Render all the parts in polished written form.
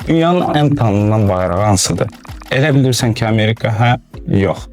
Dünyanın ən tanınan bayrağı hansıdır? Elə bilirsən ki, Amerika, hə? Yox.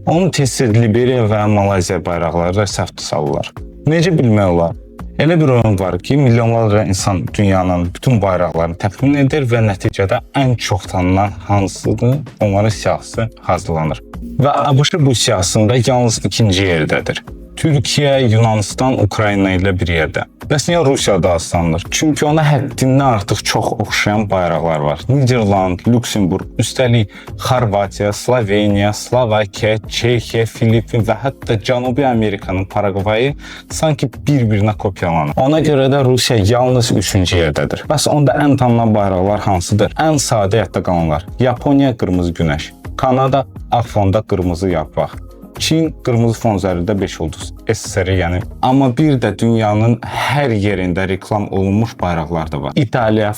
Onu tez-tez Liberiya və Malayziya bayraqları da səhv salırlar. Necə bilmək olar? Elə bir oyun var ki, milyonlarca insan dünyanın bütün bayraqlarını təxmin edir və nəticədə ən çox tanınan hansıdır? Onların siyahısı hazırlanır. Və ABŞ bu siyahısında yalnız ikinci yerdədir. Türkiyə, Yunanistan, Ukrayna ilə bir yerdə. Bəs niyə Rusiyada azlanır? Çünki ona həddindən artıq çox oxşayan bayraqlar var. Niderland, Lüksemburq, üstəlik Xorvatiya, Sloveniya, Slovakiya, Çexiya, Filippin və hətta Cənubi Amerikanın Paragvayı sanki bir-birinə kopyalanır. Ona görə də Rusiya yalnız 3-cü yerdədir. Bəs onda ən tanınan bayraqlar hansıdır? Ən sadə yadda qalanlar. Yaponiya qırmızı günəş, Kanada ağ fonda qırmızı yarpaq, Çin qırmızı fon üzərində 5 ulduz, SSR yəni. Amma bir də dünyanın hər yerində reklam olunmuş bayraqlar da var. İtaliya,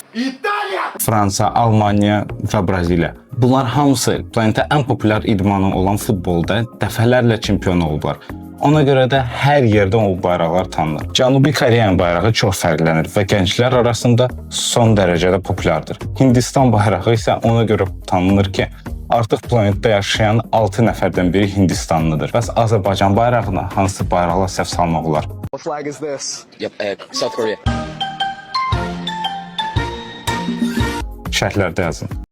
Fransa, Almanya və Braziliya. Bunlar hamısı planetdə ən populyar idmanı olan futbolda dəfələrlə çempion olublar. Ona görə də hər yerdə o bayraqlar tanınır. Cənubi Koreyanın bayrağı çox fərqlənir və gənclər arasında son dərəcədə populyardır. Hindistan bayrağı isə ona görə tanınır ki, artıq planetdə yaşayan 6 nəfərdən biri Hindistanlıdır. Bəs Azərbaycan bayrağına hansı bayraqla səhv salmaq olar? What flag is this? South Korea. Şərhlərdə yazın.